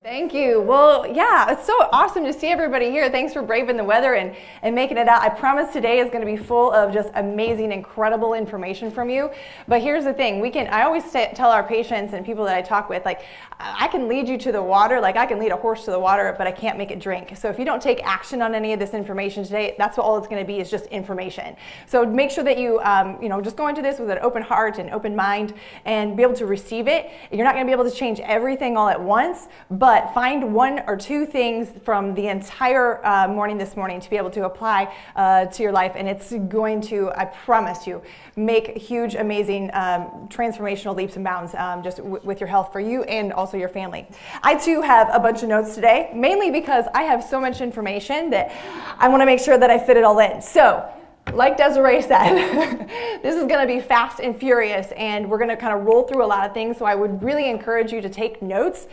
Thank you. Well, yeah, it's so awesome to see everybody here. Thanks for braving the weather and making it out. I promise today is going to be full of just amazing, incredible information from you. But here's the thing. I always tell our patients and people that I talk with, like, I can lead you to the water, like I can lead a horse to the water, but I can't make it drink. So if you don't take action on any of this information today, that's what all it's going to be, is just information. So make sure that you, just go into this with an open heart and open mind and be able to receive it. You're not going to be able to change everything all at once, but find one or two things from the entire morning this morning to be able to apply to your life, and it's going to, I promise you, make huge, amazing, transformational leaps and bounds just with your health for you and also your family. I too have a bunch of notes today, mainly because I have so much information that I want to make sure that I fit it all in. So, like Desiree said, this is going to be fast and furious, and we're going to kind of roll through a lot of things, so I would really encourage you to take notes.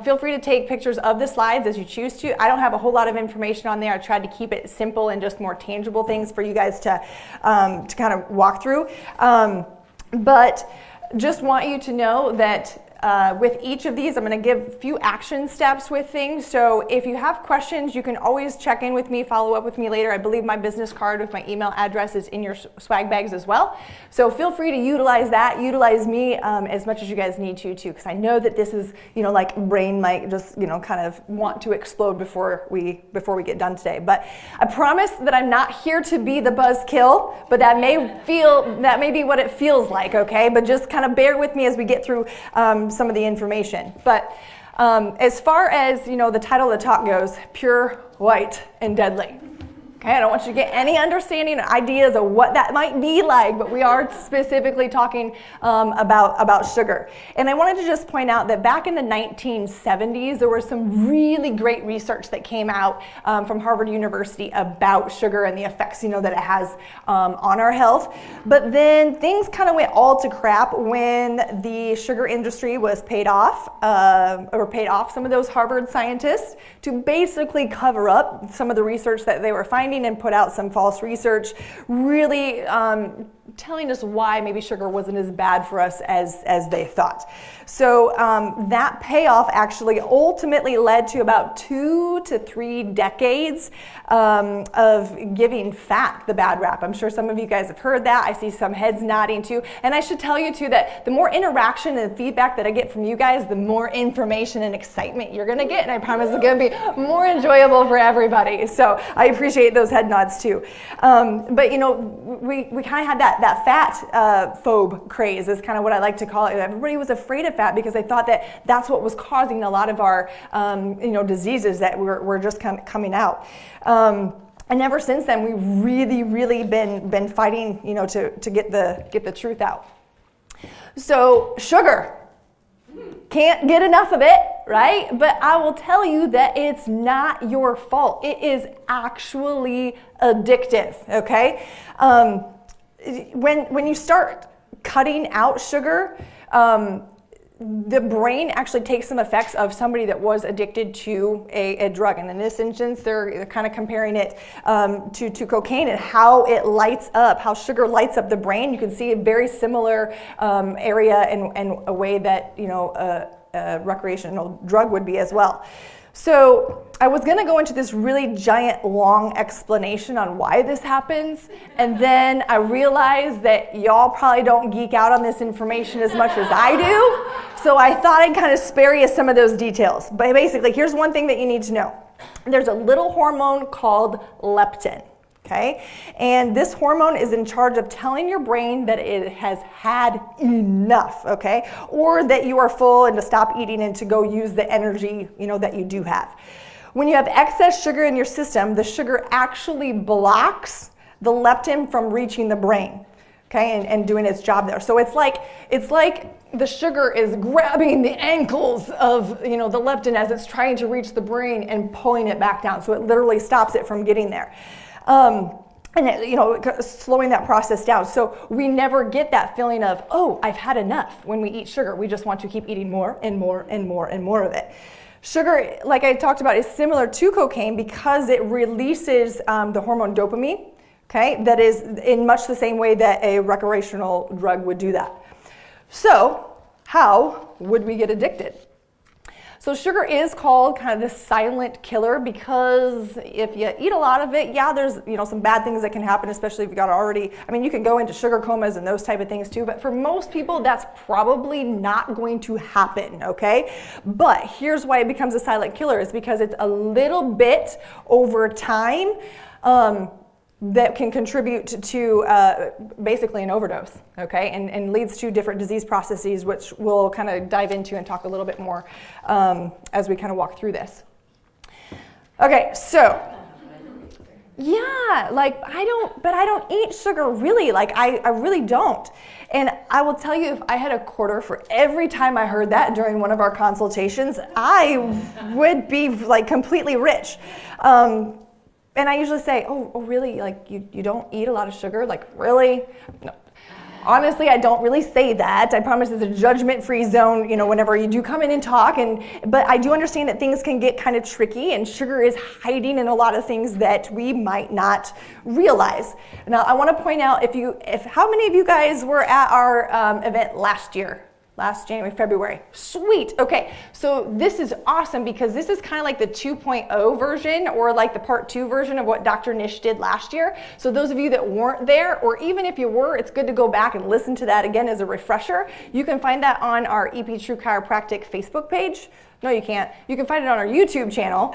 Feel free to take pictures of the slides as you choose to. I don't have a whole lot of information on there. I tried to keep it simple and just more tangible things for you guys to kind of walk through. But just want you to know that with each of these, I'm going to give a few action steps with things. So if you have questions, you can always check in with me, follow up with me later. I believe my business card with my email address is in your swag bags as well. So feel free to utilize that. Utilize me as much as you guys need to, too, because I know that this is, like brain might just, kind of want to explode before we get done today. But I promise that I'm not here to be the buzzkill, but that may be what it feels like, okay? But just kind of bear with me as we get through some of the information. But as far as the title of the talk goes, pure, white, and deadly. Okay, I don't want you to get any understanding or ideas of what that might be like, but we are specifically talking about sugar. And I wanted to just point out that back in the 1970s, there was some really great research that came out from Harvard University about sugar and the effects, that it has on our health. But then things kind of went all to crap when the sugar industry was paid off some of those Harvard scientists to basically cover up some of the research that they were finding and put out some false research, really telling us why maybe sugar wasn't as bad for us as they thought. So that payoff actually ultimately led to about 2 to 3 decades of giving fat the bad rap. I'm sure some of you guys have heard that. I see some heads nodding too. And I should tell you too that the more interaction and feedback that I get from you guys, the more information and excitement you're going to get. And I promise it's going to be more enjoyable for everybody. So I appreciate those head nods too. But we kind of had that fat phobe craze is kind of what I like to call it. Everybody was afraid of fat because they thought that that's what was causing a lot of our diseases that were just coming out. And ever since then, we've really been fighting to get the truth out. So sugar, can't get enough of it, right? But I will tell you that it's not your fault. It is actually addictive, okay? When you start cutting out sugar, the brain actually takes some effects of somebody that was addicted to a drug. And in this instance, they're kind of comparing it to cocaine and how it lights up, how sugar lights up the brain. You can see a very similar area and a way that a recreational drug would be as well. So I was going to go into this really giant, long explanation on why this happens, and then I realized that y'all probably don't geek out on this information as much as I do, so I thought I'd kind of spare you some of those details. But basically, here's one thing that you need to know. There's a little hormone called leptin. Okay, and this hormone is in charge of telling your brain that it has had enough, okay, or that you are full and to stop eating and to go use the energy, that you do have. When you have excess sugar in your system, the sugar actually blocks the leptin from reaching the brain, okay, and doing its job there. So it's like the sugar is grabbing the ankles of, the leptin as it's trying to reach the brain and pulling it back down. So it literally stops it from getting there. Slowing that process down. So we never get that feeling of, oh, I've had enough when we eat sugar. We just want to keep eating more and more and more and more of it. Sugar, like I talked about, is similar to cocaine because it releases the hormone dopamine, okay, that is in much the same way that a recreational drug would do that. So how would we get addicted? So sugar is called kind of the silent killer because if you eat a lot of it, yeah, there's some bad things that can happen, especially if you got already, you can go into sugar comas and those type of things too, but for most people, that's probably not going to happen, okay? But here's why it becomes a silent killer is because it's a little bit over time that can contribute to basically an overdose, okay, and leads to different disease processes, which we'll kind of dive into and talk a little bit more as we kind of walk through this. Okay, so yeah, I don't eat sugar really, I really don't. And I will tell you, if I had a quarter for every time I heard that during one of our consultations, I would be completely rich. And I usually say, oh really? You don't eat a lot of sugar? Really? No. Honestly, I don't really say that. I promise it's a judgment-free zone, whenever you do come in and talk. But I do understand that things can get kind of tricky, and sugar is hiding in a lot of things that we might not realize. Now, I want to point out, how many of you guys were at our event last year? Last January, February. Sweet. Okay, so this is awesome because this is kind of like the 2.0 version or the part 2 version of what Dr. Nish did last year. So those of you that weren't there, or even if you were, it's good to go back and listen to that again as a refresher. You can find that on our EP True Chiropractic Facebook page. No, you can't. You can find it on our YouTube channel.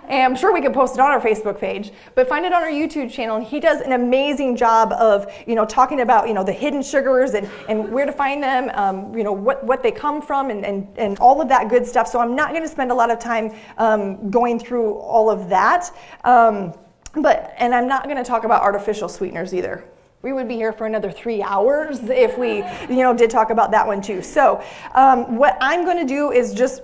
And I'm sure we can post it on our Facebook page, but find it on our YouTube channel. And he does an amazing job of, talking about, the hidden sugars and where to find them, what they come from and all of that good stuff. So I'm not going to spend a lot of time going through all of that. And I'm not going to talk about artificial sweeteners either. We would be here for another 3 hours if we, did talk about that one too. So what I'm going to do is just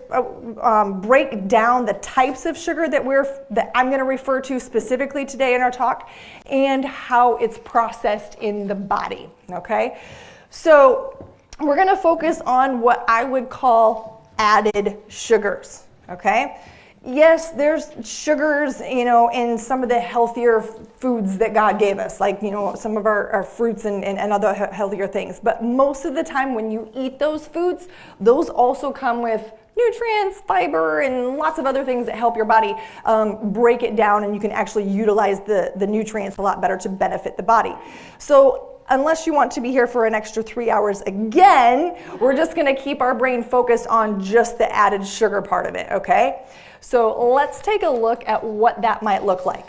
break down the types of sugar that I'm going to refer to specifically today in our talk and how it's processed in the body, okay? So we're going to focus on what I would call added sugars, okay? Yes, there's sugars, in some of the healthier foods that God gave us, some of our fruits and other healthier things. But most of the time when you eat those foods, those also come with nutrients, fiber, and lots of other things that help your body break it down, and you can actually utilize the nutrients a lot better to benefit the body. So unless you want to be here for an extra 3 hours again, we're just going to keep our brain focused on just the added sugar part of it, okay? So let's take a look at what that might look like.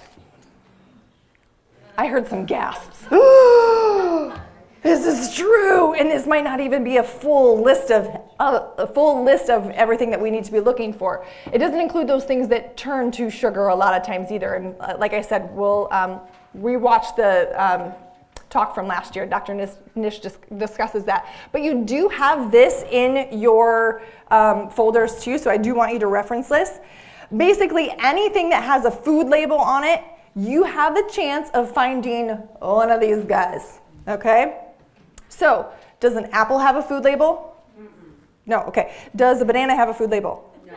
I heard some gasps. This is true, and this might not even be a full list of everything that we need to be looking for. It doesn't include those things that turn to sugar a lot of times either. And like I said, we'll rewatch the talk from last year. Dr. Nish discusses that. But you do have this in your folders too, so I do want you to reference this. Basically, anything that has a food label on it, you have the chance of finding one of these guys, okay? So, does an apple have a food label? Mm-mm. No, okay. Does a banana have a food label? No.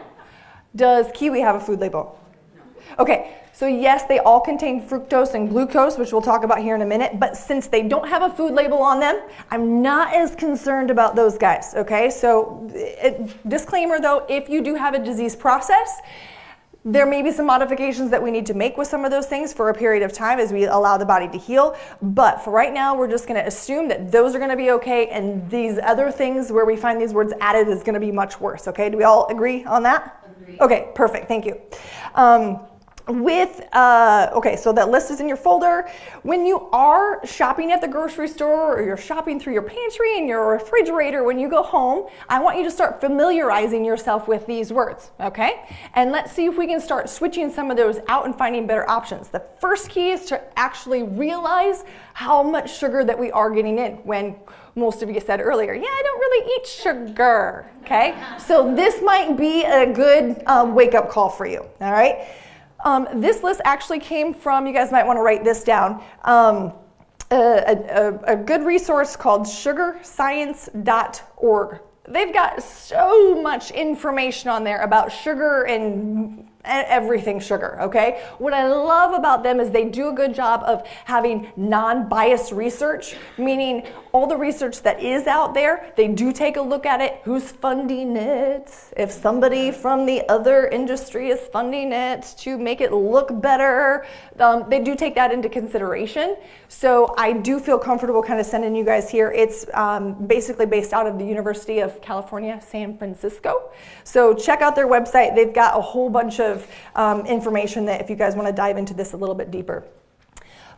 Does kiwi have a food label? No. Okay, so yes, they all contain fructose and glucose, which we'll talk about here in a minute, but since they don't have a food label on them, I'm not as concerned about those guys, okay? So, disclaimer though, if you do have a disease process, there may be some modifications that we need to make with some of those things for a period of time as we allow the body to heal. But for right now, we're just going to assume that those are going to be okay, and these other things where we find these words added is going to be much worse. Okay, do we all agree on that? Agreed. Okay, perfect. Thank you. Okay, so that list is in your folder. When you are shopping at the grocery store or you're shopping through your pantry and your refrigerator, when you go home, I want you to start familiarizing yourself with these words, okay? And let's see if we can start switching some of those out and finding better options. The first key is to actually realize how much sugar that we are getting in when most of you said earlier, yeah, I don't really eat sugar, okay? So this might be a good wake-up call for you, all right? This list actually came from, you guys might want to write this down, a good resource called sugarscience.org. They've got so much information on there about sugar and everything sugar, okay? What I love about them is they do a good job of having non-biased research, meaning all the research that is out there, they do take a look at it. Who's funding it? If somebody from the other industry is funding it to make it look better, they do take that into consideration. So I do feel comfortable kind of sending you guys here. It's basically based out of the University of California, San Francisco. So check out their website. They've got a whole bunch of information that if you guys want to dive into this a little bit deeper.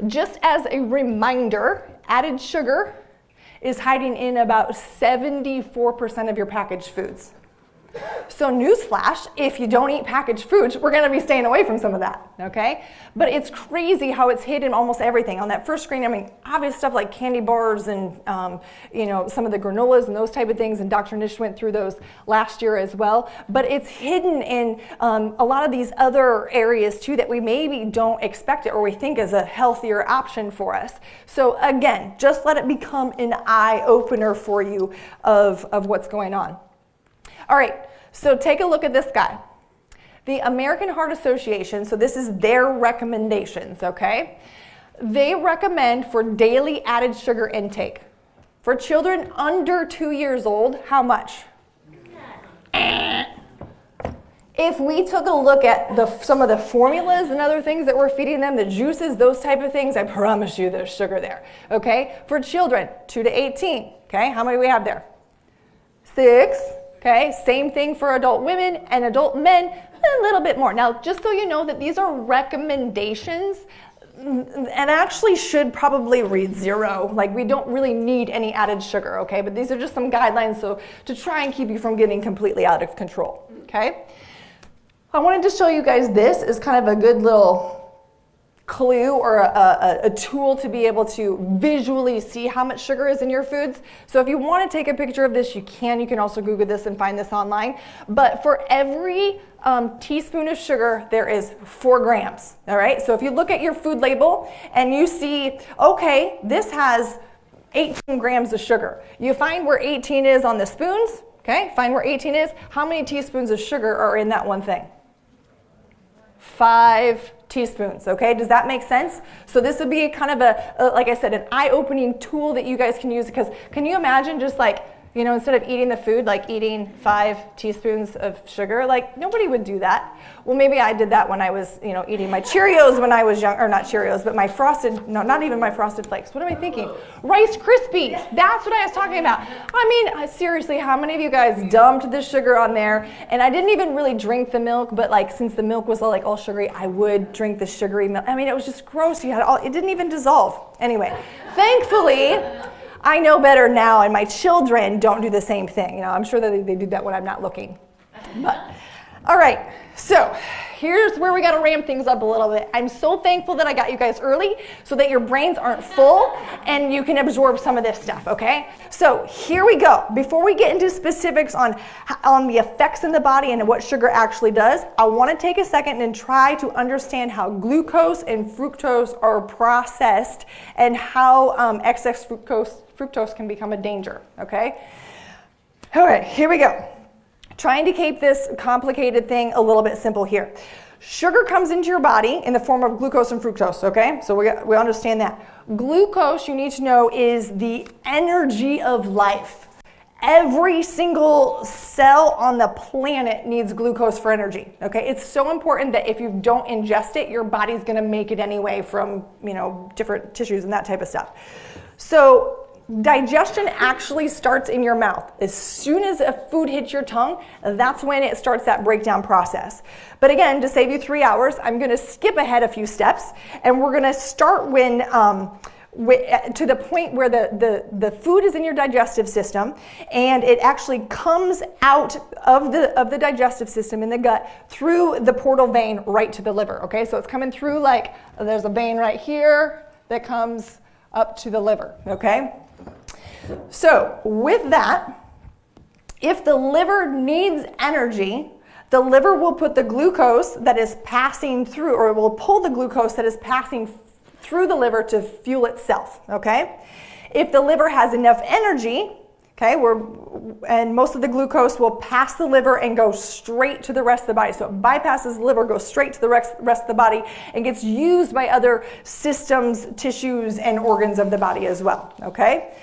Just as a reminder, added sugar is hiding in about 74% of your packaged foods. So newsflash, if you don't eat packaged foods, we're going to be staying away from some of that, okay? But it's crazy how it's hidden almost everything. On that first screen, I mean, obvious stuff like candy bars and, you know, some of the granolas and those type of things, and Dr. Nish went through those last year as well. But it's hidden in a lot of these other areas too that we maybe don't expect it or we think is a healthier option for us. So again, just let it become an eye-opener for you of what's going on. All right, so take a look at this guy. The American Heart Association, so this is their recommendations, okay? They recommend for daily added sugar intake. For children under 2 years old, how much? If we took a look at some of the formulas and other things that we're feeding them, the juices, those type of things, I promise you there's sugar there, okay? For children, 2 to 18, okay? How many do we have there? 6. Okay, same thing for adult women and adult men, a little bit more. Now, just so you know that these are recommendations and actually should probably read 0. Like we don't really need any added sugar, okay? But these are just some guidelines so to try and keep you from getting completely out of control, okay? I wanted to show you guys this as kind of a good little clue or a tool to be able to visually see how much sugar is in your foods. So if you want to take a picture of this, you can. You can also Google this and find this online. But for every teaspoon of sugar, there is 4 grams. All right. So if you look at your food label and you see, okay, this has 18 grams of sugar. You find where 18 is on the spoons. Okay. Find where 18 is. How many teaspoons of sugar are in that one thing? 5 teaspoons, okay? Does that make sense? So this would be kind of like I said, an eye-opening tool that you guys can use, because can you imagine just like, you know, instead of eating the food, like eating 5 teaspoons of sugar, like nobody would do that. Well, maybe I did that when I was, you know, eating my Cheerios when I was young, or not Cheerios, but my frosted, no, not even my Frosted Flakes. What am I thinking? Rice Krispies. That's what I was talking about. I mean, seriously, how many of you guys dumped the sugar on there? And I didn't even really drink the milk, but like since the milk was all sugary, I would drink the sugary milk. I mean, it was just gross. You had it didn't even dissolve. Anyway, thankfully, I know better now, and my children don't do the same thing. You know, I'm sure that they do that when I'm not looking. But, all right, so here's where we got to ramp things up a little bit. I'm so thankful that I got you guys early so that your brains aren't full and you can absorb some of this stuff, okay? So here we go. Before we get into specifics on the effects in the body and what sugar actually does, I want to take a second and try to understand how glucose and fructose are processed and how excess fructose can become a danger, okay? All right, here we go. Trying to keep this complicated thing a little bit simple here. Sugar comes into your body in the form of glucose and fructose, okay? So we understand that. Glucose, you need to know, is the energy of life. Every single cell on the planet needs glucose for energy, okay? It's so important that if you don't ingest it, your body's gonna make it anyway from, you know, different tissues and that type of stuff. So digestion actually starts in your mouth. As soon as a food hits your tongue, that's when it starts that breakdown process. But again, to save you 3 hours, I'm going to skip ahead a few steps, and we're going to start when to the point where the food is in your digestive system, and it actually comes out of the digestive system in the gut through the portal vein right to the liver. Okay, so it's coming through like there's a vein right here that comes up to the liver. Okay. So with that, if the liver needs energy, the liver will put the glucose that is passing through, or it will pull the glucose that is passing through the liver to fuel itself, okay? If the liver has enough energy, Okay, and most of the glucose will pass the liver and go straight to the rest of the body. So it bypasses the liver, goes straight to the rest of the body, and gets used by other systems, tissues, and organs of the body as well. Okay,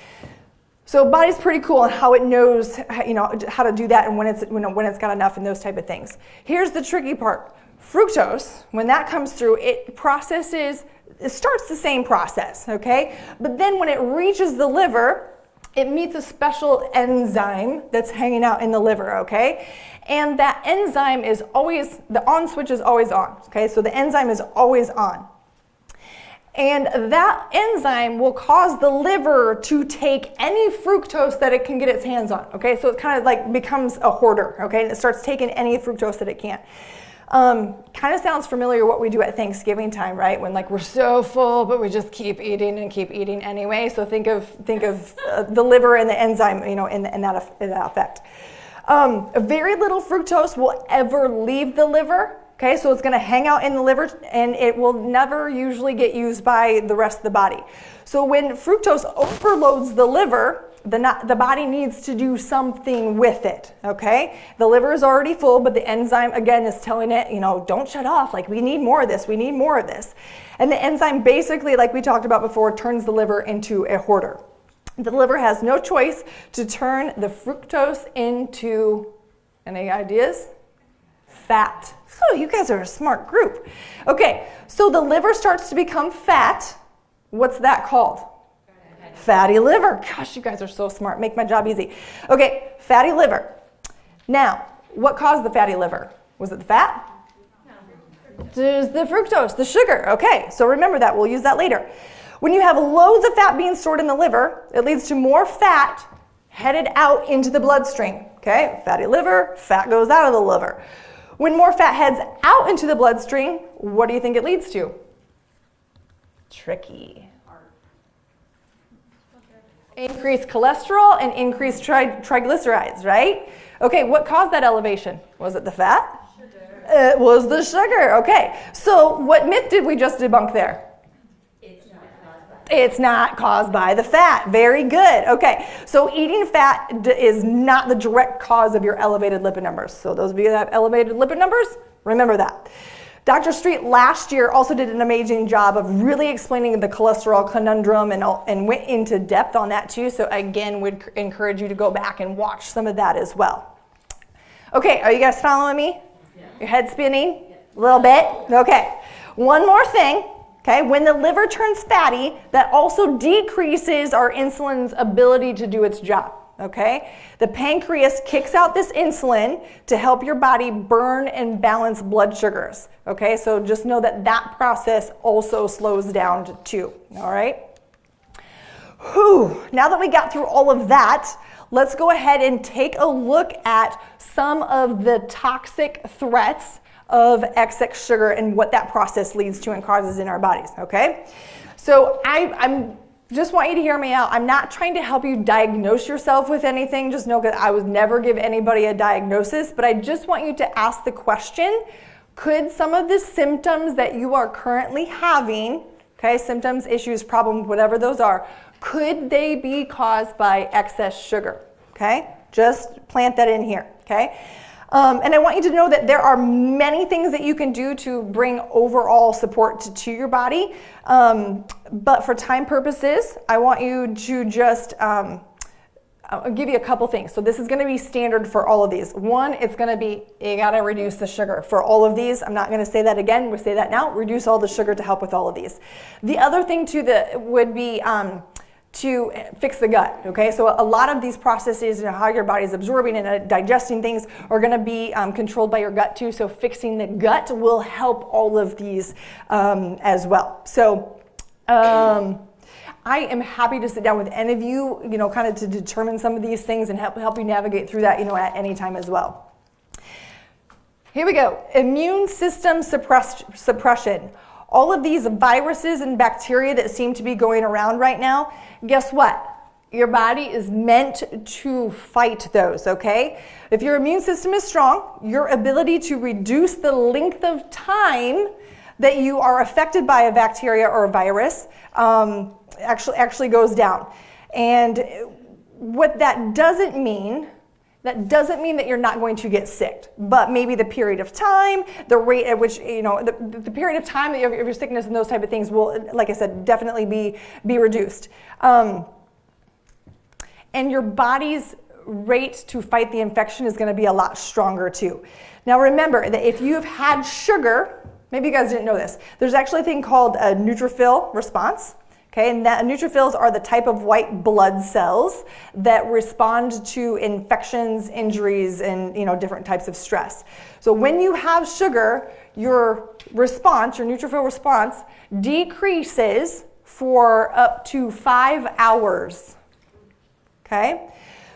so body's pretty cool in how it knows, how to do that and when it's got enough and those type of things. Here's the tricky part: fructose, when that comes through, it starts the same process. Okay, but then when it reaches the liver, it meets a special enzyme that's hanging out in the liver, okay? And that enzyme is always, the on switch is always on, okay? So the enzyme is always on. And that enzyme will cause the liver to take any fructose that it can get its hands on, okay? So it kind of like becomes a hoarder, okay? And it starts taking any fructose that it can. Kind of sounds familiar what we do at Thanksgiving time, right? When like we're so full, but we just keep eating anyway. So think of the liver and the enzyme, in that effect. Very little fructose will ever leave the liver. Okay, so it's going to hang out in the liver, and it will never usually get used by the rest of the body. So when fructose overloads the liver, the body needs to do something with it, okay? The liver is already full, but the enzyme, again, is telling it, don't shut off. Like, we need more of this. We need more of this. And the enzyme basically, like we talked about before, turns the liver into a hoarder. The liver has no choice to turn the fructose into, any ideas? Fat. Oh, you guys are a smart group. Okay, so the liver starts to become fat. What's that called? Fatty liver. Gosh, you guys are so smart. Make my job easy. Okay, fatty liver. Now, what caused the fatty liver? Was it the fat? There's the fructose, the sugar. Okay, so remember that. We'll use that later. When you have loads of fat being stored in the liver, it leads to more fat headed out into the bloodstream. Okay, fatty liver, fat goes out of the liver. When more fat heads out into the bloodstream, what do you think it leads to? Tricky. Increased cholesterol and increased triglycerides, right? Okay, what caused that elevation? Was it the fat? Sugar. It was the sugar. Okay, so what myth did we just debunk there? It's not caused by the fat. Very good. Okay, so eating fat is not the direct cause of your elevated lipid numbers. So those of you that have elevated lipid numbers, remember that. Dr. Street last year also did an amazing job of really explaining the cholesterol conundrum and went into depth on that too. So again, would encourage you to go back and watch some of that as well. Okay, are you guys following me? Yeah. Your head spinning? Yeah. A little bit? Okay. One more thing. Okay, when the liver turns fatty, that also decreases our insulin's ability to do its job. Okay, the pancreas kicks out this insulin to help your body burn and balance blood sugars. Okay, so just know that that process also slows down too. All right. Whew. Now that we got through all of that, let's go ahead and take a look at some of the toxic threats of excess sugar and what that process leads to and causes in our bodies. Okay, so I'm just want you to hear me out. I'm not trying to help you diagnose yourself with anything. Just know that I would never give anybody a diagnosis, but I just want you to ask the question, could some of the symptoms that you are currently having, okay, symptoms, issues, problems, whatever those are, could they be caused by excess sugar? Okay, just plant that in here, okay? And I want you to know that there are many things that you can do to bring overall support to your body. But for time purposes, I want you to just, I'll give you a couple things. So this is going to be standard for all of these. One, it's going to be, you got to reduce the sugar. For all of these, I'm not going to say that again. We'll say that now. Reduce all the sugar to help with all of these. The other thing too that would be, to fix the gut, okay? So a lot of these processes, how your body's absorbing and digesting things are gonna be controlled by your gut too, so fixing the gut will help all of these as well. So I am happy to sit down with any of you, kind of to determine some of these things and help you navigate through that, at any time as well. Here we go, immune system suppression. All of these viruses and bacteria that seem to be going around right now, guess what? Your body is meant to fight those, okay? If your immune system is strong, your ability to reduce the length of time that you are affected by a bacteria or a virus actually goes down. And what that doesn't mean that you're not going to get sick, but maybe the period of time, the rate at which, the period of time of your sickness and those type of things will, like I said, definitely be reduced. And your body's rate to fight the infection is going to be a lot stronger too. Now remember that if you've had sugar, maybe you guys didn't know this, there's actually a thing called a neutrophil response. Okay, and that neutrophils are the type of white blood cells that respond to infections, injuries, and different types of stress. So when you have sugar, your neutrophil response decreases for up to 5 hours. Okay,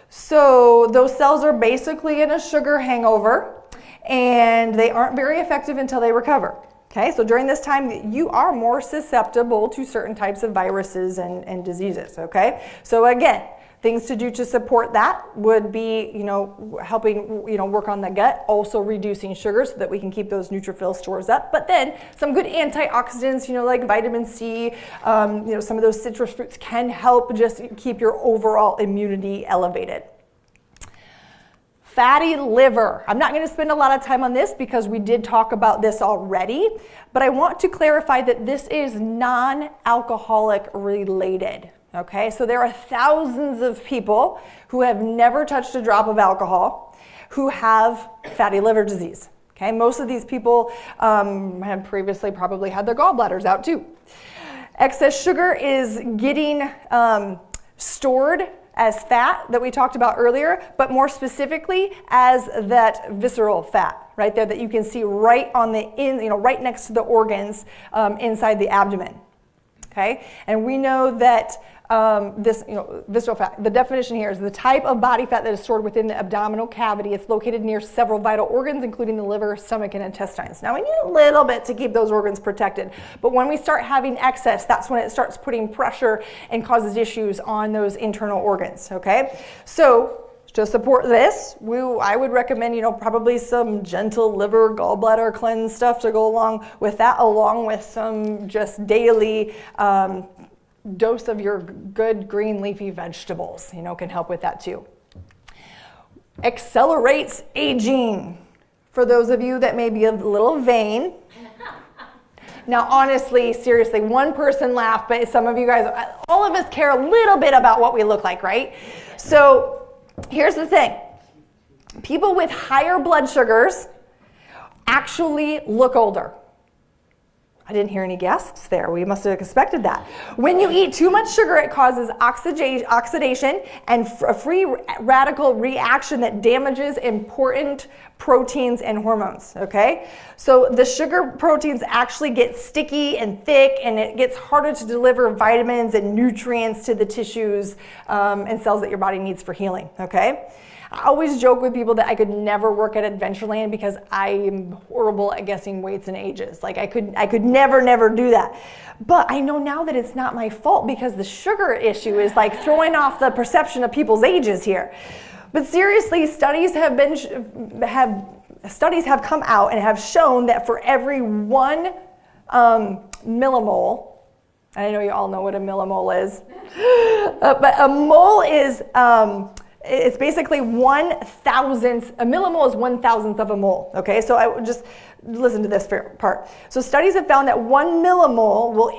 so those cells are basically in a sugar hangover, and they aren't very effective until they recover. Okay, so during this time, you are more susceptible to certain types of viruses and diseases, okay? So again, things to do to support that would be, helping, work on the gut, also reducing sugar so that we can keep those neutrophil stores up. But then some good antioxidants, like vitamin C, some of those citrus fruits can help just keep your overall immunity elevated. Fatty liver. I'm not going to spend a lot of time on this because we did talk about this already, but I want to clarify that this is non-alcoholic related. Okay, so there are thousands of people who have never touched a drop of alcohol who have fatty liver disease. Okay, most of these people have previously probably had their gallbladders out too. Excess sugar is getting stored as fat that we talked about earlier, but more specifically as that visceral fat right there that you can see right on the right next to the organs inside the abdomen. Okay, and we know that this visceral fat, the definition here is the type of body fat that is stored within the abdominal cavity. It's located near several vital organs, including the liver, stomach, and intestines. Now we need a little bit to keep those organs protected, but when we start having excess, that's when it starts putting pressure and causes issues on those internal organs. Okay, so to support this, I would recommend, probably some gentle liver, gallbladder cleanse stuff to go along with that, along with some just daily dose of your good green leafy vegetables, can help with that too. Accelerates aging. For those of you that may be a little vain. Now, honestly, seriously, one person laughed, but some of you guys, all of us care a little bit about what we look like, right? So here's the thing. People with higher blood sugars actually look older. I didn't hear any gasps there. We must have expected that. When you eat too much sugar, it causes oxidation and a free radical reaction that damages important proteins and hormones, okay? So the sugar proteins actually get sticky and thick, and it gets harder to deliver vitamins and nutrients to the tissues and cells that your body needs for healing, okay? I always joke with people that I could never work at Adventureland because I am horrible at guessing weights and ages. Like I could never do that. But I know now that it's not my fault because the sugar issue is like throwing off the perception of people's ages here. But seriously, studies have come out and have shown that for every 1 millimole, I know you all know what a millimole is, but a mole is it's basically 1/1000th. A millimole is 1/1000th of a mole. Okay, so I would just listen to this part. So studies have found that 1 millimole will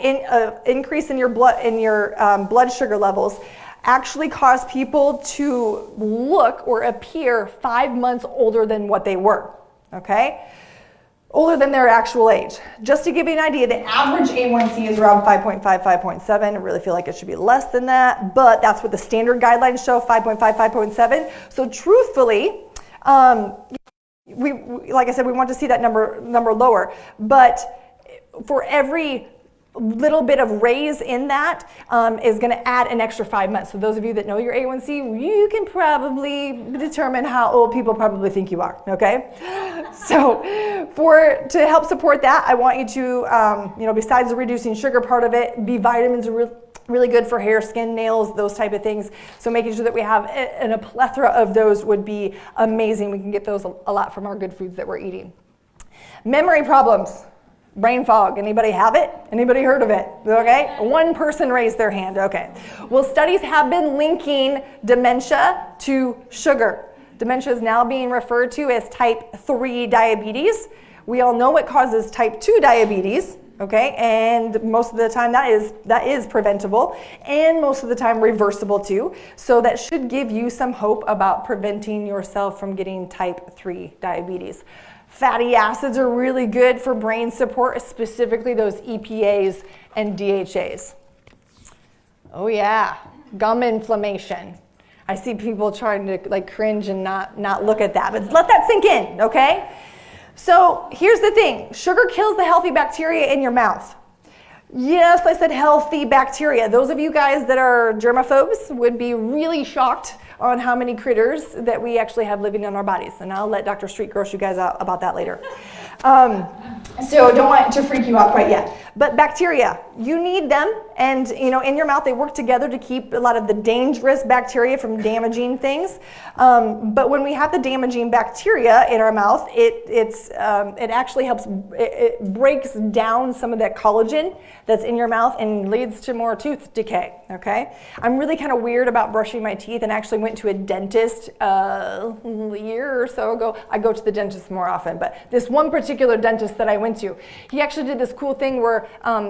increase in your blood sugar levels actually cause people to look or appear 5 months older than what they were. Okay, older than their actual age. Just to give you an idea, the average A1C is around 5.5, 5.7. I really feel like it should be less than that, but that's what the standard guidelines show, 5.5, 5.7. So truthfully, we like I said, we want to see that number lower, but for every little bit of raise in that is going to add an extra 5 months. So those of you that know your A1C, you can probably determine how old people probably think you are, okay? So to help support that, I want you to, besides the reducing sugar part of it, B vitamins are really good for hair, skin, nails, those type of things. So making sure that we have a plethora of those would be amazing. We can get those a lot from our good foods that we're eating. Memory problems. Brain fog, anybody have it? Anybody heard of it? Okay, one person raised their hand, okay. Well, studies have been linking dementia to sugar. Dementia is now being referred to as type 3 diabetes. We all know what causes type 2 diabetes, okay, and most of the time that is preventable, and most of the time reversible too. So that should give you some hope about preventing yourself from getting type 3 diabetes. Fatty acids are really good for brain support, specifically those EPAs and DHAs. Oh yeah, gum inflammation. I see people trying to like cringe and not look at that, but let that sink in, okay? So here's the thing, sugar kills the healthy bacteria in your mouth. Yes, I said healthy bacteria. Those of you guys that are germaphobes would be really shocked on how many critters that we actually have living in our bodies. And I'll let Dr. Street gross you guys out about that later. So don't want to freak you out quite yet. But bacteria, you need them. And in your mouth, they work together to keep a lot of the dangerous bacteria from damaging things. But when we have the damaging bacteria in our mouth, it actually helps, it breaks down some of that collagen that's in your mouth and leads to more tooth decay, okay? I'm really kind of weird about brushing my teeth and actually went to a dentist a year or so ago. I go to the dentist more often, but this one particular dentist that I went to, he actually did this cool thing where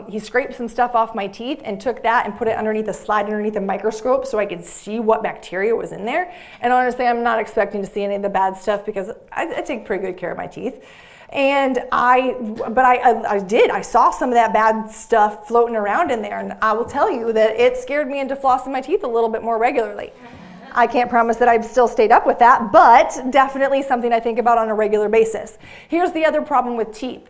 he scraped some stuff off my teeth and took that and put it underneath a slide underneath a microscope so I could see what bacteria was in there. And honestly, I'm not expecting to see any of the bad stuff because I take pretty good care of my teeth. And I saw some of that bad stuff floating around in there, and I will tell you that it scared me into flossing my teeth a little bit more regularly. I can't promise that I've still stayed up with that, but definitely something I think about on a regular basis. Here's the other problem with teeth.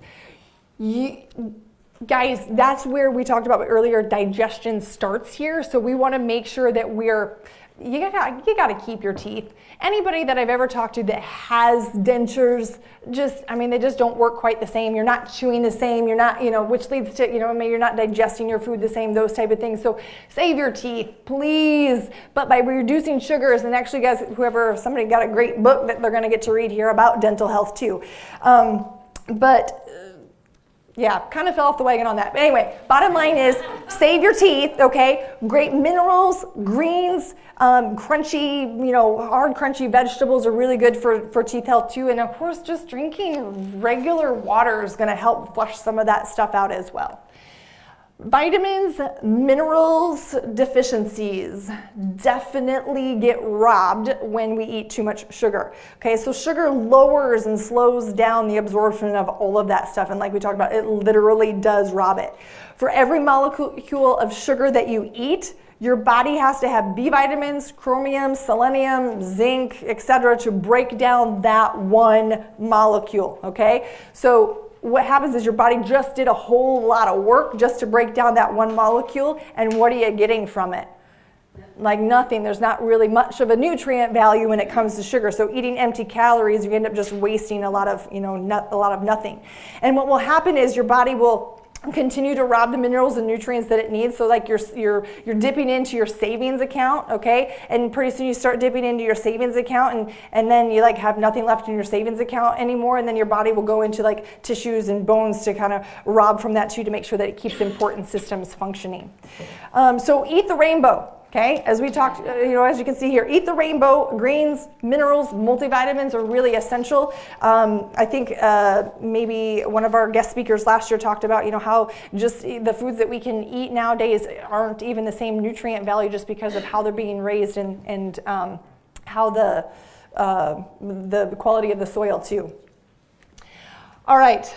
Guys, that's where we talked about earlier, digestion starts here, so we want to make sure that you got to keep your teeth. Anybody that I've ever talked to that has dentures, they just don't work quite the same. You're not chewing the same. You're not, which leads to, maybe you're not digesting your food the same, those type of things. So save your teeth, please. But by reducing sugars, and actually guys, somebody got a great book that they're going to get to read here about dental health too. Yeah, kind of fell off the wagon on that. But anyway, bottom line is save your teeth, okay? Great minerals, greens, crunchy, hard crunchy vegetables are really good for teeth health too. And of course, just drinking regular water is gonna help flush some of that stuff out as well. Vitamins, minerals, deficiencies definitely get robbed when we eat too much sugar. Okay, so sugar lowers and slows down the absorption of all of that stuff. And like we talked about, it literally does rob it. For every molecule of sugar that you eat, your body has to have B vitamins, chromium, selenium, zinc, etc. to break down that one molecule, okay? So what happens is your body just did a whole lot of work just to break down that one molecule, and what are you getting from it? Like nothing. There's not really much of a nutrient value when it comes to sugar. So eating empty calories, you end up just wasting a lot of nothing. And what will happen is your body will continue to rob the minerals and nutrients that it needs. So like you're dipping into your savings account, okay? And pretty soon you start dipping into your savings account and then you have nothing left in your savings account anymore, and then your body will go into tissues and bones to kind of rob from that too, to make sure that it keeps important systems functioning. So eat the rainbow. Okay, as we talked, as you can see here, eat the rainbow. Greens, minerals, multivitamins are really essential. I think maybe one of our guest speakers last year talked about, how just the foods that we can eat nowadays aren't even the same nutrient value just because of how they're being raised and how the quality of the soil too. All right,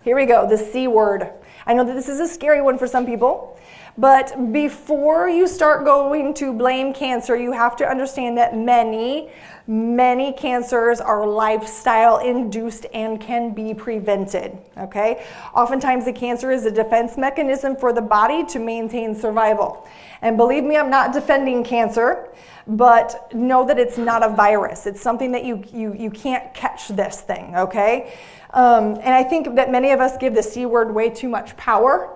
here we go, the C word. I know that this is a scary one for some people. But before you start going to blame cancer, you have to understand that many cancers are lifestyle induced and can be prevented, okay? Oftentimes the cancer is a defense mechanism for the body to maintain survival. And believe me, I'm not defending cancer, but know that it's not a virus. It's something that you can't catch this thing, okay? And I think that many of us give the C word way too much power.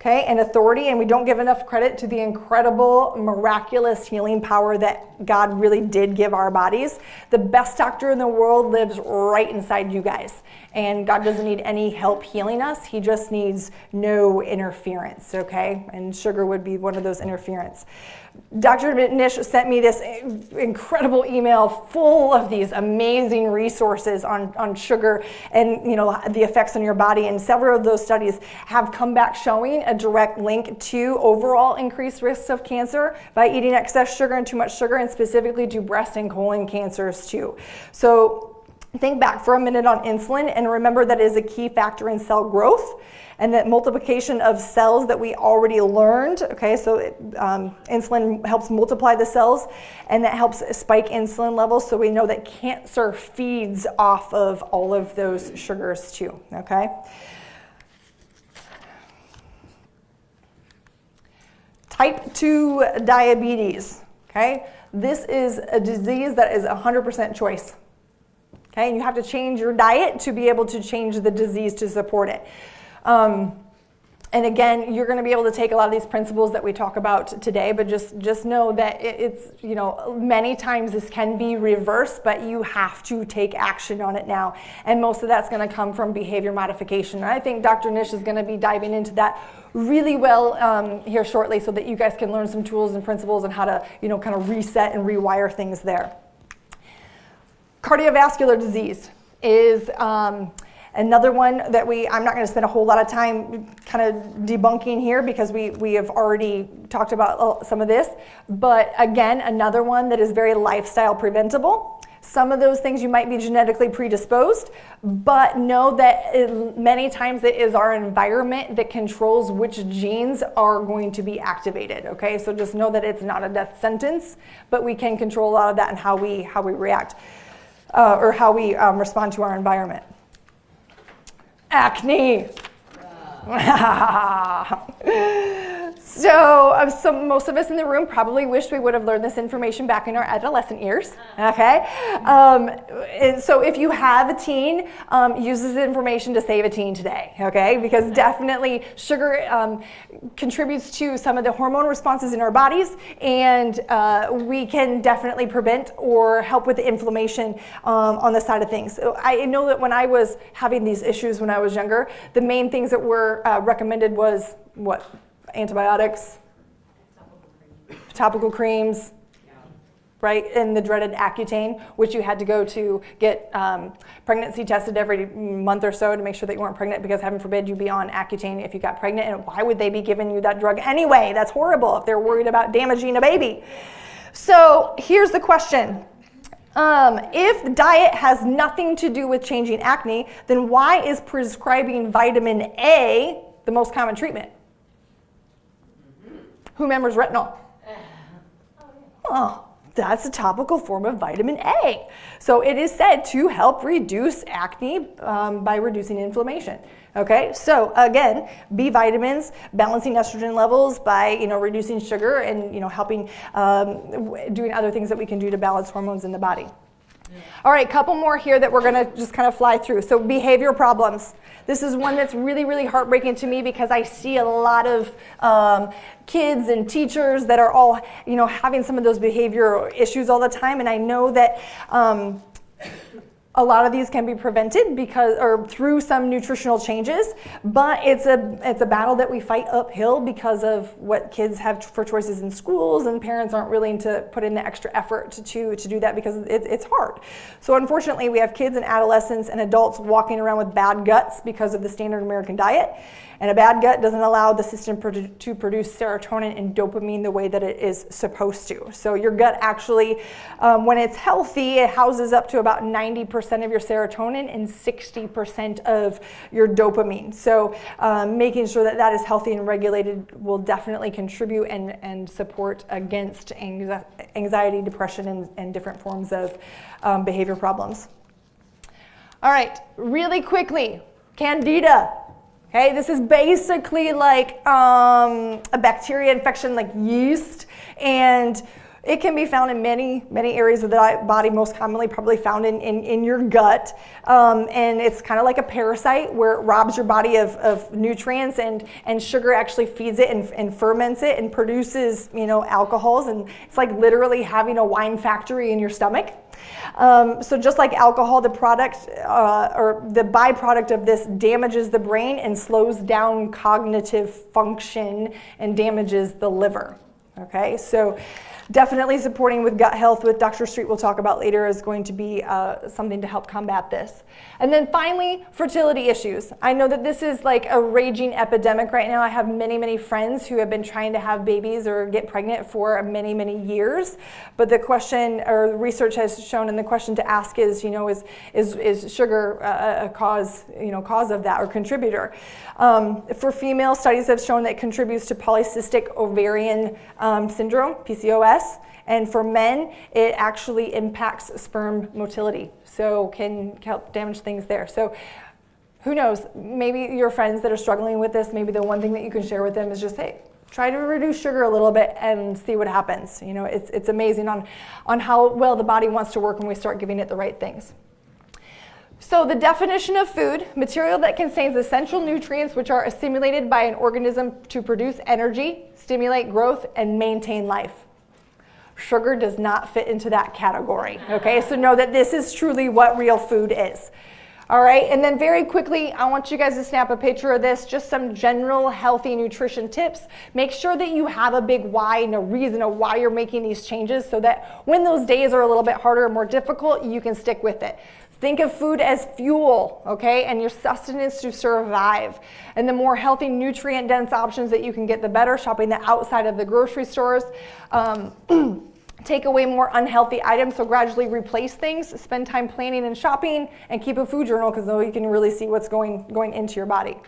okay, and authority, and we don't give enough credit to the incredible, miraculous healing power that God really did give our bodies. The best doctor in the world lives right inside you guys, and God doesn't need any help healing us. He just needs no interference, okay, and sugar would be one of those interference. Dr. Nish sent me this incredible email full of these amazing resources on sugar and the effects on your body, and several of those studies have come back showing a direct link to overall increased risks of cancer by eating excess sugar and too much sugar, and specifically to breast and colon cancers too. So think back for a minute on insulin and remember that it is a key factor in cell growth, and that multiplication of cells that we already learned, okay, so insulin helps multiply the cells, and that helps spike insulin levels, so we know that cancer feeds off of all of those sugars too, okay? Type 2 diabetes, okay? This is a disease that is 100% choice, okay? And you have to change your diet to be able to change the disease to support it. And again, you're going to be able to take a lot of these principles that we talk about today, but just know that it's, many times this can be reversed, but you have to take action on it now. And most of that's going to come from behavior modification. And I think Dr. Nish is going to be diving into that really well here shortly, so that you guys can learn some tools and principles and how to, kind of reset and rewire things there. Cardiovascular disease is another one that I'm not going to spend a whole lot of time kind of debunking here, because we have already talked about some of this. But again, another one that is very lifestyle preventable. Some of those things you might be genetically predisposed, but know that many times it is our environment that controls which genes are going to be activated, okay? So just know that it's not a death sentence, but we can control a lot of that and how we react or how we respond to our environment. Acne. So most of us in the room probably wish we would have learned this information back in our adolescent years, okay? And so if you have a teen, use this information to save a teen today, okay? Because definitely sugar contributes to some of the hormone responses in our bodies, and we can definitely prevent or help with the inflammation on the side of things. So I know that when I was having these issues when I was younger, the main things that were recommended was what? Antibiotics, topical creams, right? And the dreaded Accutane, which you had to go to get pregnancy tested every month or so to make sure that you weren't pregnant, because heaven forbid you be on Accutane if you got pregnant. And why would they be giving you that drug anyway? That's horrible if they're worried about damaging a baby. So here's the question. If diet has nothing to do with changing acne, then why is prescribing vitamin A the most common treatment? Who remembers retinol? Oh, that's a topical form of vitamin A. So it is said to help reduce acne by reducing inflammation. Okay, so again, B vitamins, balancing estrogen levels by reducing sugar and helping doing other things that we can do to balance hormones in the body. All right, couple more here that we're going to just kind of fly through. So behavior problems. This is one that's really, really heartbreaking to me, because I see a lot of kids and teachers that are all, having some of those behavioral issues all the time. And I know that a lot of these can be prevented through some nutritional changes, but it's a battle that we fight uphill because of what kids have for choices in schools, and parents aren't willing to put in the extra effort to do that because it's hard. So unfortunately, we have kids and adolescents and adults walking around with bad guts because of the standard American diet. And a bad gut doesn't allow the system to produce serotonin and dopamine the way that it is supposed to. So your gut actually, when it's healthy, it houses up to about 90% of your serotonin and 60% of your dopamine. So making sure that that is healthy and regulated will definitely contribute and support against anxiety, depression, and different forms of behavior problems. All right, really quickly, Candida. Okay, this is basically like a bacteria infection like yeast, and It can be found in many areas of the body, most commonly probably found in your gut. And it's kind of like a parasite where it robs your body of nutrients, and sugar actually feeds it and ferments it and produces, alcohols. And it's like literally having a wine factory in your stomach. So just like alcohol, the product or the byproduct of this damages the brain and slows down cognitive function and damages the liver. Okay, so definitely supporting with gut health, with Dr. Street we'll talk about later, is going to be something to help combat this. And then finally, fertility issues. I know that this is like a raging epidemic right now. I have many friends who have been trying to have babies or get pregnant for many years. But the question, or research has shown, and the question to ask is, is sugar a cause of that, or contributor? For female, studies have shown that it contributes to polycystic ovarian syndrome, PCOS. And for men, it actually impacts sperm motility, so can help damage things there. So who knows, maybe your friends that are struggling with this, maybe the one thing that you can share with them is just, hey, try to reduce sugar a little bit and see what happens. It's amazing on how well the body wants to work when we start giving it the right things. So the definition of food: material that contains essential nutrients which are assimilated by an organism to produce energy, stimulate growth, and maintain life. Sugar does not fit into that category, okay? So know that this is truly what real food is. All right, and then very quickly, I want you guys to snap a picture of this, just some general healthy nutrition tips. Make sure that you have a big why and a reason of why you're making these changes, so that when those days are a little bit harder or more difficult, you can stick with it. Think of food as fuel, okay, and your sustenance to survive. And the more healthy, nutrient-dense options that you can get, the better. Shopping the outside of the grocery stores. Take away more unhealthy items, so gradually replace things. Spend time planning and shopping, and keep a food journal, because then you can really see what's going into your body.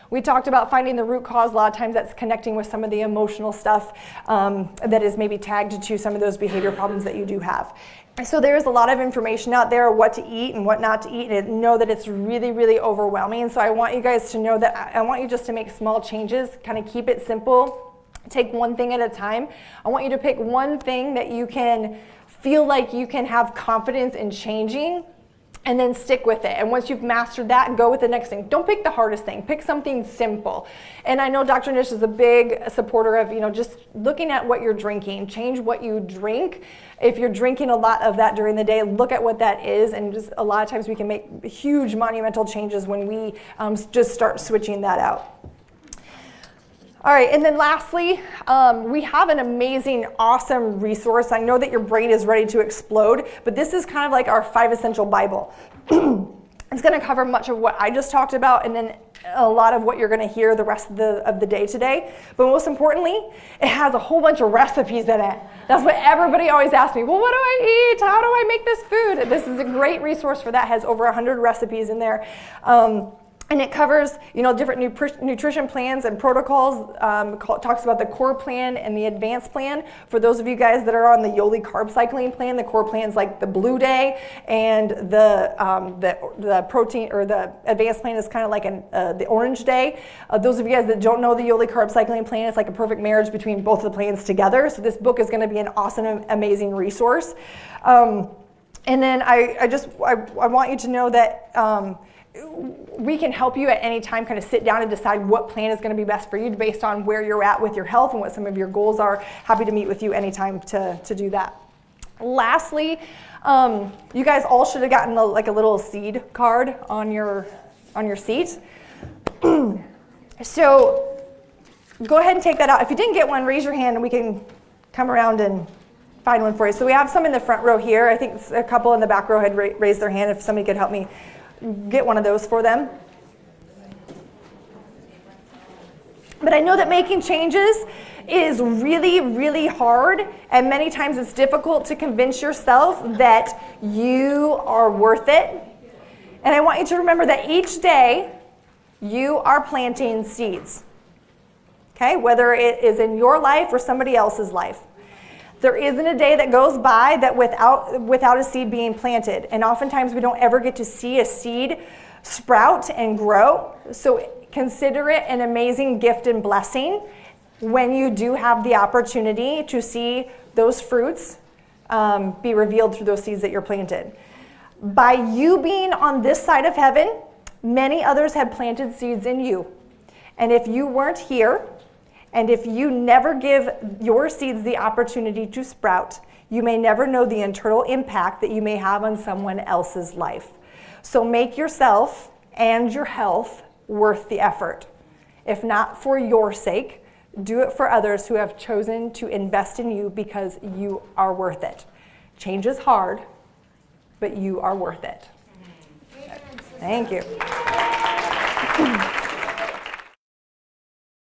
We talked about finding the root cause. A lot of times that's connecting with some of the emotional stuff that is maybe tagged to some of those behavior problems that you do have. So there's a lot of information out there, what to eat and what not to eat, and know that it's really overwhelming. So I want you guys to know that I want you just to make small changes, kind of keep it simple. Take one thing at a time. I want you to pick one thing that you can feel like you can have confidence in changing, and then stick with it. And once you've mastered that, go with the next thing. Don't pick the hardest thing. Pick something simple. And I know Dr. Nish is a big supporter of, just looking at what you're drinking. Change what you drink. If you're drinking a lot of that during the day, look at what that is. And just a lot of times we can make huge monumental changes when we just start switching that out. All right, and then lastly, we have an amazing, awesome resource. I know that your brain is ready to explode, but this is kind of like our 5 Essential Bible. It's going to cover much of what I just talked about, and then a lot of what you're going to hear the rest of the day today. But most importantly, it has a whole bunch of recipes in it. That's what everybody always asks me. Well, what do I eat? How do I make this food? This is a great resource for that. It has over 100 recipes in there. And it covers, different nutrition plans and protocols. Talks about the core plan and the advanced plan. For those of you guys that are on the Yoli carb cycling plan, the core plan is like the blue day, and the protein or the advanced plan is kind of like the orange day. Those of you guys that don't know the Yoli carb cycling plan, it's like a perfect marriage between both of the plans together. So this book is going to be an awesome, amazing resource. And then I want you to know that. We can help you at any time kind of sit down and decide what plan is going to be best for you based on where you're at with your health and what some of your goals are. Happy to meet with you anytime to do that. Lastly, you guys all should have gotten a little seed card on your seat. So go ahead and take that out. If you didn't get one, raise your hand and we can come around and find one for you. So we have some in the front row here. I think a couple in the back row had raised their hand. If somebody could help me get one of those for them. But I know that making changes is really hard, and many times it's difficult to convince yourself that you are worth it. And I want you to remember that each day you are planting seeds. Okay? Whether it is in your life or somebody else's life. There isn't a day that goes by that without a seed being planted. And oftentimes we don't ever get to see a seed sprout and grow. So consider it an amazing gift and blessing when you do have the opportunity to see those fruits be revealed through those seeds that you're planted. By you being on this side of heaven, many others have planted seeds in you. And if you weren't here, and if you never give your seeds the opportunity to sprout, you may never know the internal impact that you may have on someone else's life. So make yourself and your health worth the effort. If not for your sake, do it for others who have chosen to invest in you because you are worth it. Change is hard, but you are worth it. Thank you.